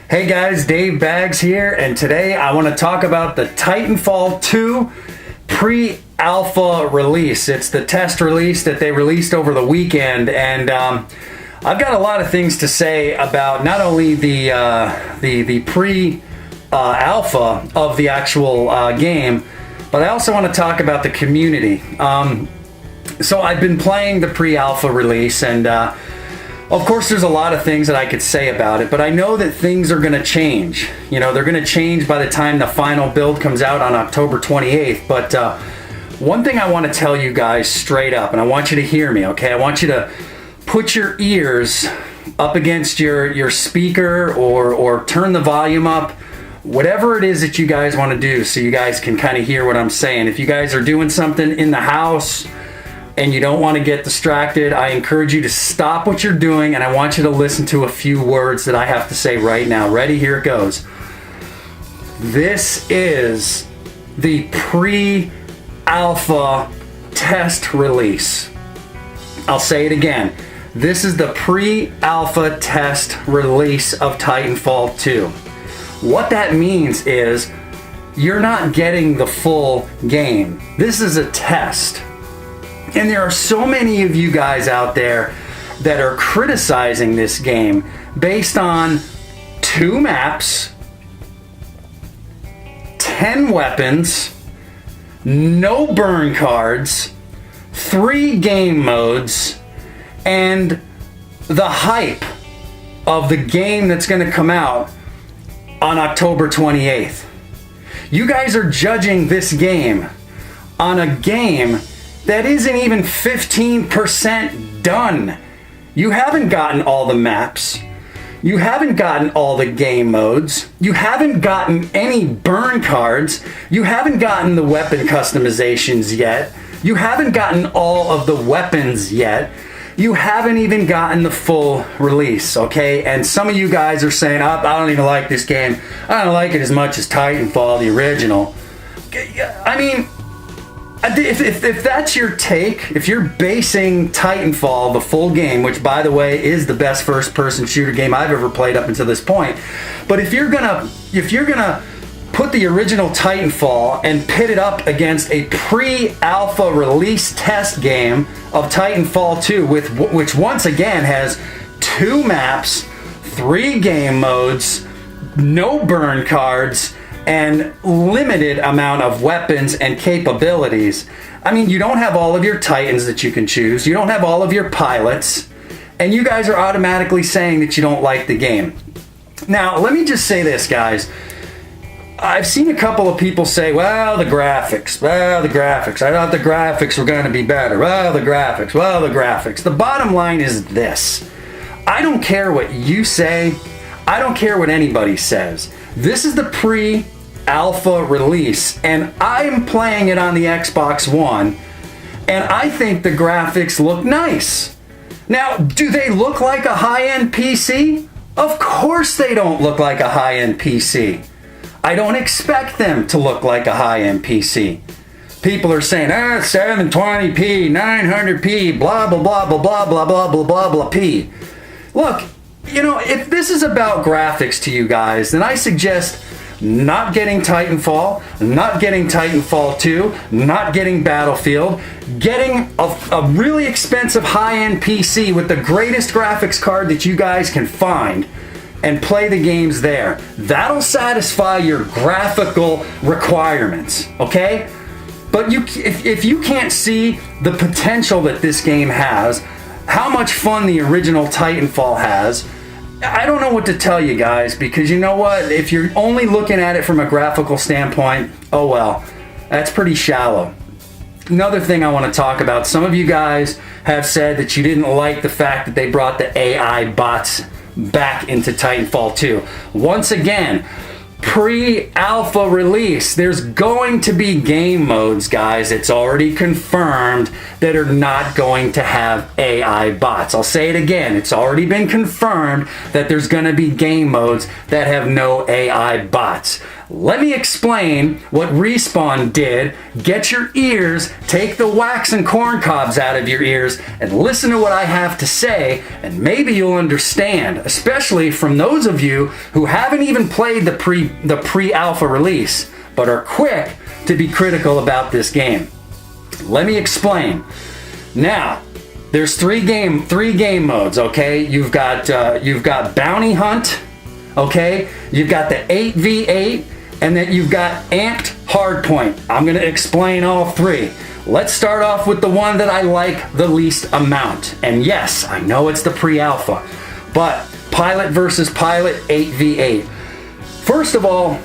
Hey guys, Dave Baggs here, and today I want to talk about the Titanfall 2 pre-alpha release. It's the test release that they released over the weekend, and I've got a lot of things to say about not only the pre-alpha of the actual game, but I also want to talk about the community. So I've been playing the pre-alpha release, and of course, there's a lot of things that I could say about it, but I know that things are going to change. You know, they're going to change by the time the final build comes out on October 28th. But one thing I want to tell you guys straight up, and I want you to hear me, okay? I want you to put your ears up against your speaker or turn the volume up, whatever it is that you guys want to do so you guys can kind of hear what I'm saying. If you guys are doing something in the house and you don't want to get distracted, I encourage you to stop what you're doing, and I want you to listen to a few words that I have to say right now. Ready? Here it goes. This is the pre-alpha test release. I'll say it again. This is the pre-alpha test release of Titanfall 2. What that means is you're not getting the full game. This is a test. And there are so many of you guys out there that are criticizing this game based on 2 maps, 10 weapons, no burn cards, 3 game modes, and the hype of the game that's going to come out on October 28th. You guys are judging this game on a game that isn't even 15% done. You haven't gotten all the maps. You haven't gotten all the game modes. You haven't gotten any burn cards. You haven't gotten the weapon customizations yet. You haven't gotten all of the weapons yet. You haven't even gotten the full release, okay? And some of you guys are saying, I don't even like this game. I don't like it as much as Titanfall, the original. I mean, if that's your take, if you're basing Titanfall, the full game, which by the way is the best first-person shooter game I've ever played up until this point, but if you're gonna put the original Titanfall and pit it up against a pre-alpha release test game of Titanfall 2, which once again has 2 maps, 3 game modes, no burn cards, and limited amount of weapons and capabilities. I mean, you don't have all of your Titans that you can choose. You don't have all of your pilots. And you guys are automatically saying that you don't like the game. Now, let me just say this, guys. I've seen a couple of people say, well, the graphics. I thought the graphics were going to be better. The graphics. The bottom line is this. I don't care what you say. I don't care what anybody says. This is the pre-alpha release, and I'm playing it on the Xbox One, and I think the graphics look nice. Now, do they look like a high-end PC? Of course they don't look like a high-end PC. I don't expect them to look like a high-end PC. People are saying, 720p, 900p, blah, blah, blah, blah, blah, blah, blah, blah, blah, blah, p. Look, you know, if this is about graphics to you guys, then I suggest not getting Titanfall, not getting Titanfall 2, not getting Battlefield, getting a really expensive high-end PC with the greatest graphics card that you guys can find and play the games there. That'll satisfy your graphical requirements, okay? But if you can't see the potential that this game has, how much fun the original Titanfall has, I don't know what to tell you guys, because you know what? If you're only looking at it from a graphical standpoint, oh well, that's pretty shallow. Another thing I want to talk about, some of you guys have said that you didn't like the fact that they brought the AI bots back into Titanfall 2. Once again, pre-alpha release, there's going to be game modes, guys. It's already confirmed that are not going to have AI bots. I'll say it again. It's already been confirmed that there's going to be game modes that have no AI bots. Let me explain what Respawn did. Get your ears, take the wax and corn cobs out of your ears, and listen to what I have to say, and maybe you'll understand, especially from those of you who haven't even played the pre-alpha release, but are quick to be critical about this game. Let me explain. Now, there's three game modes, okay? You've got Bounty Hunt, okay? You've got the 8v8, and then you've got Amped Hardpoint. I'm gonna explain all three. Let's start off with the one that I like the least amount. And yes, I know it's the pre-alpha, but Pilot versus Pilot 8v8. First of all,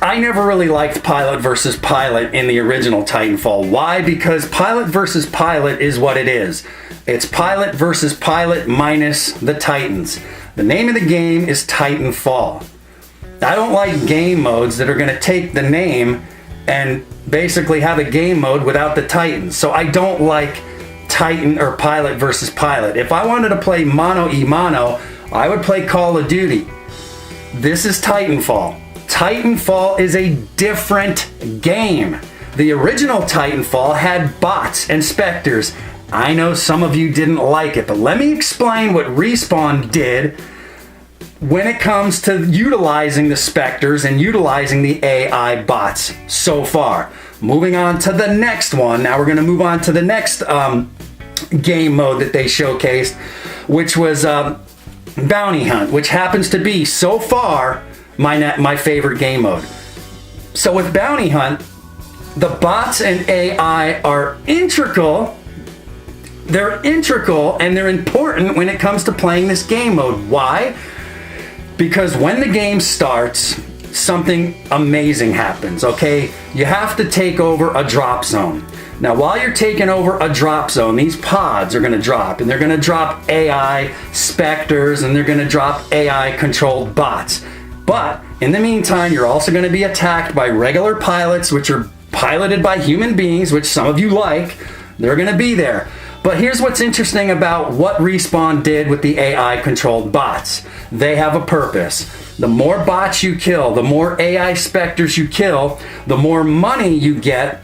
I never really liked Pilot versus Pilot in the original Titanfall. Why? Because Pilot versus Pilot is what it is. It's Pilot versus Pilot minus the Titans. The name of the game is Titanfall. I don't like game modes that are going to take the name and basically have a game mode without the Titans. So I don't like Titan or Pilot versus Pilot. If I wanted to play mano a mano, I would play Call of Duty. This is Titanfall. Titanfall is a different game. The original Titanfall had bots and specters. I know some of you didn't like it, but let me explain what Respawn did when it comes to utilizing the specters and utilizing the AI bots so far. Moving on to the next one. Now we're going to move on to the next game mode that they showcased, which was Bounty Hunt, which happens to be so far my favorite game mode. So with Bounty Hunt, the bots and AI are integral. They're integral and they're important when it comes to playing this game mode. Why? Because when the game starts, something amazing happens, okay? You have to take over a drop zone. Now, while you're taking over a drop zone, these pods are gonna drop, and they're gonna drop AI specters, and they're gonna drop AI-controlled bots. But in the meantime, you're also gonna be attacked by regular pilots, which are piloted by human beings, which some of you like. They're gonna be there. But here's what's interesting about what Respawn did with the AI-controlled bots. They have a purpose. The more bots you kill, the more AI specters you kill, the more money you get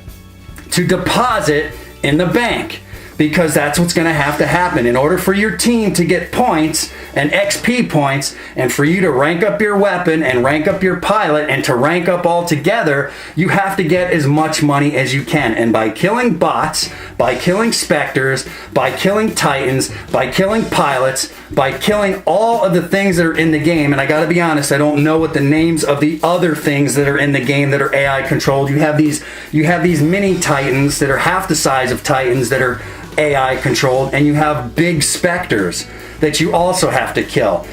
to deposit in the bank. Because that's what's going to happen. In order for your team to get points and XP points, and for you to rank up your weapon and rank up your pilot and to rank up all together, you have to get as much money as you can. And by killing bots, by killing specters, by killing titans, by killing pilots, by killing all of the things that are in the game, and I gotta be honest, I don't know what the names of the other things that are in the game that are AI controlled. You have these mini titans that are half the size of titans that are AI controlled, and you have big specters that you also have to kill.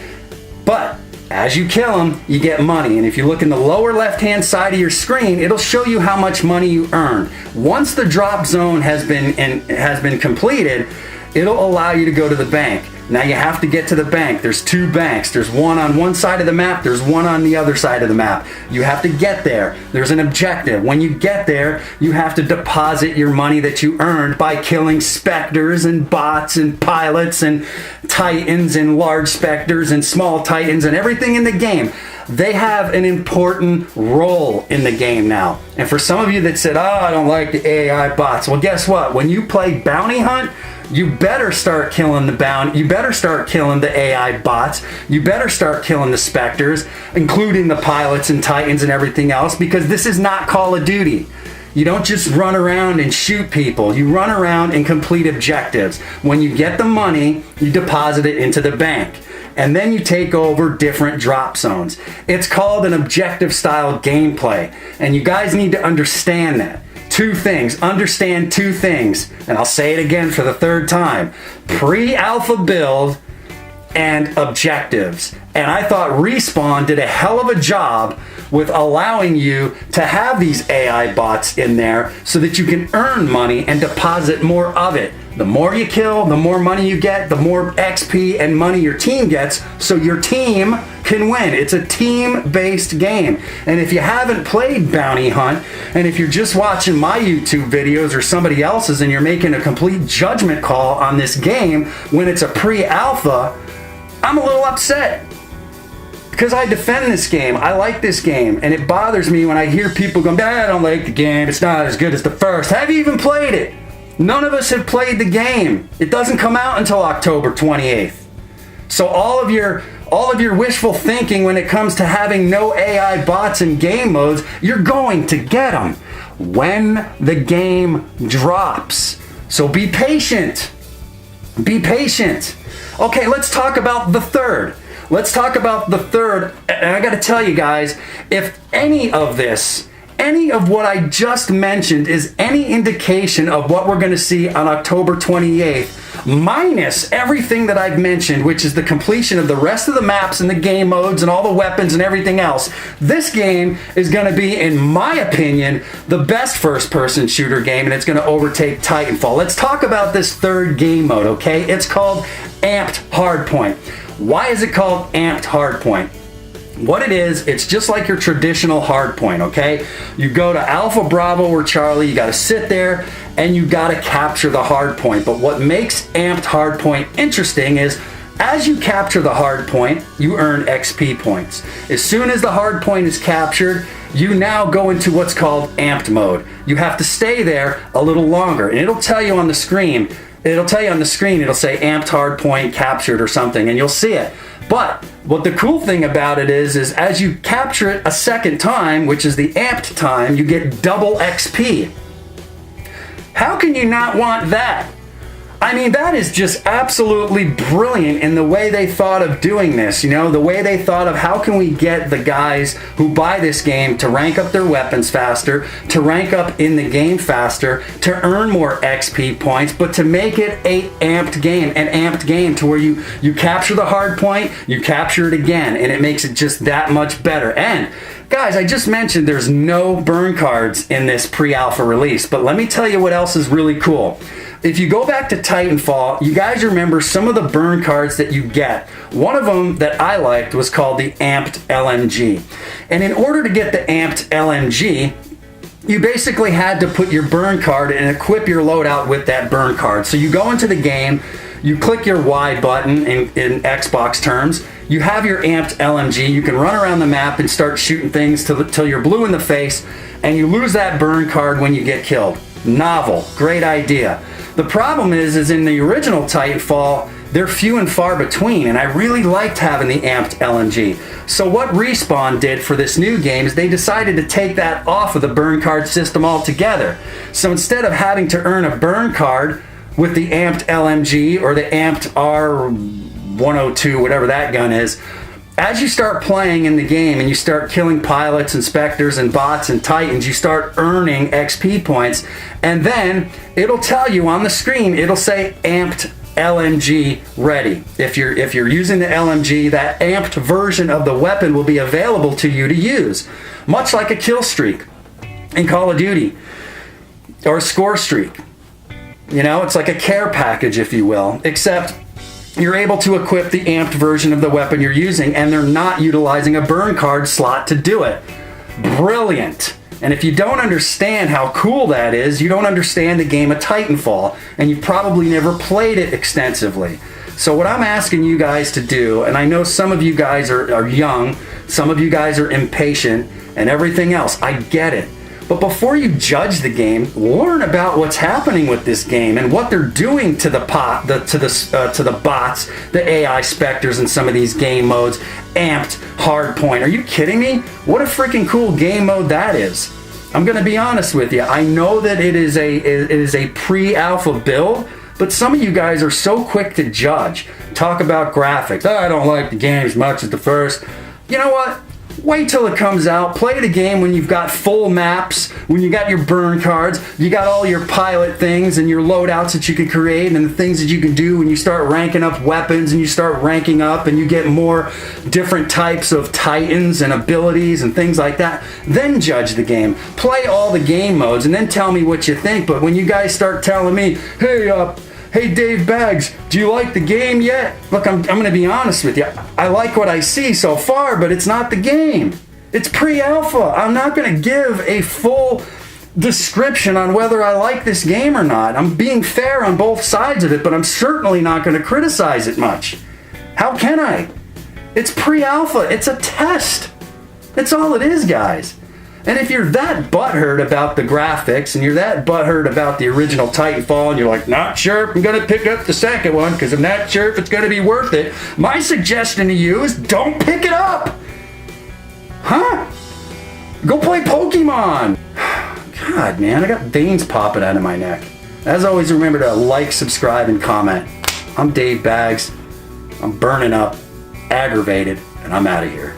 But as you kill them, you get money, and if you look in the lower left hand side of your screen, it'll show you how much money you earn. Once the drop zone has been completed, it'll allow you to go to the bank. Now you have to get to the bank. There's two banks. There's one on one side of the map. There's one on the other side of the map. You have to get there. There's an objective. When you get there, you have to deposit your money that you earned by killing specters and bots and pilots and titans and large specters and small titans and everything in the game. They have an important role in the game now. And for some of you that said, oh, I don't like the AI bots. Well, guess what? When you play Bounty Hunt, you better start killing the you better start killing the AI bots. You better start killing the specters, including the pilots and titans and everything else, because this is not Call of Duty. You don't just run around and shoot people. You run around and complete objectives. When you get the money, you deposit it into the bank. And then you take over different drop zones. It's called an objective style gameplay. And you guys need to understand that. Two things. Understand two things. And I'll say it again for the third time. Pre-alpha build and objectives. And I thought Respawn did a hell of a job with allowing you to have these AI bots in there so that you can earn money and deposit more of it. The more you kill, the more money you get, the more XP and money your team gets, so your team can win. It's a team-based game. And if you haven't played Bounty Hunt, and if you're just watching my YouTube videos or somebody else's and you're making a complete judgment call on this game when it's a pre-alpha, I'm a little upset. because I defend this game. I like this game, and it bothers me when I hear people going, I don't like the game. It's not as good as the first. Have you even played it? None of us have played the game. It doesn't come out until October 28th. So all of your wishful thinking when it comes to having no AI bots in game modes, you're going to get them when the game drops. So be patient. Be patient. Okay, let's talk about the third. Let's talk about the third. And I got to tell you guys, if any of what I just mentioned is any indication of what we're going to see on October 28th, minus everything that I've mentioned, which is the completion of the rest of the maps and the game modes and all the weapons and everything else, this game is going to be, in my opinion, the best first-person shooter game, and it's going to overtake Titanfall. Let's talk about this third game mode, okay? It's called Amped Hardpoint. Why is it called Amped Hardpoint? What it is, it's just like your traditional hardpoint, okay? You go to Alpha Bravo or Charlie, you gotta sit there and you gotta capture the hardpoint. But what makes Amped Hardpoint interesting is as you capture the hardpoint, you earn XP points. As soon as the hardpoint is captured, you now go into what's called Amped mode. You have to stay there a little longer, and it'll tell you on the screen, it'll say Amped Hardpoint captured or something, and you'll see it. But what the cool thing about it is as you capture it a second time, which is the amped time, you get double XP. How can you not want that? I mean, that is just absolutely brilliant in the way they thought of doing this, the way they thought of how can we get the guys who buy this game to rank up their weapons faster, to rank up in the game faster, to earn more XP points, but to make it an amped game to where you capture the hard point, you capture it again, and it makes it just that much better. And guys, I just mentioned there's no burn cards in this pre-alpha release, but let me tell you what else is really cool. If you go back to Titanfall, you guys remember some of the burn cards that you get. One of them that I liked was called the Amped LMG. And in order to get the Amped LMG, you basically had to put your burn card and equip your loadout with that burn card. So you go into the game, you click your Y button in Xbox terms, you have your Amped LMG, you can run around the map and start shooting things till you're blue in the face, and you lose that burn card when you get killed. Novel, great idea. The problem is in the original Titanfall, they're few and far between, and I really liked having the Amped LMG. So what Respawn did for this new game is they decided to take that off of the burn card system altogether. So instead of having to earn a burn card with the Amped LMG or the Amped R102, whatever that gun is, as you start playing in the game and you start killing pilots and specters and bots and titans, you start earning XP points, and then it'll tell you on the screen, it'll say Amped LMG ready. If you're using the LMG, that amped version of the weapon will be available to you to use, much like a kill streak in Call of Duty or a score streak. It's like a care package, if you will, except you're able to equip the amped version of the weapon you're using, and they're not utilizing a burn card slot to do it. Brilliant. And if you don't understand how cool that is, you don't understand the game of Titanfall, and you've probably never played it extensively. So what I'm asking you guys to do, and I know some of you guys are young, some of you guys are impatient, and everything else, I get it. But before you judge the game, learn about what's happening with this game and what they're doing to the bots, the AI specters in some of these game modes. Amped Hardpoint. Are you kidding me? What a freaking cool game mode that is. I'm going to be honest with you. I know that it is a pre-alpha build, but some of you guys are so quick to judge. Talk about graphics. I don't like the game as much as the first. You know what? Wait till it comes out. Play the game when you've got full maps, when you got your burn cards, you got all your pilot things and your loadouts that you can create and the things that you can do when you start ranking up weapons and you start ranking up and you get more different types of titans and abilities and things like that. Then judge the game. Play all the game modes and then tell me what you think. But when you guys start telling me, hey Dave Baggs, do you like the game yet? Look, I'm going to be honest with you. I like what I see so far, but it's not the game. It's pre-alpha. I'm not going to give a full description on whether I like this game or not. I'm being fair on both sides of it, but I'm certainly not going to criticize it much. How can I? It's pre-alpha. It's a test. That's all it is, guys. And if you're that butthurt about the graphics and you're that butthurt about the original Titanfall and you're like, not sure if I'm going to pick up the second one because I'm not sure if it's going to be worth it, my suggestion to you is don't pick it up. Huh? Go play Pokemon. God, man, I got veins popping out of my neck. As always, remember to like, subscribe, and comment. I'm Dave Baggs. I'm burning up, aggravated, and I'm out of here.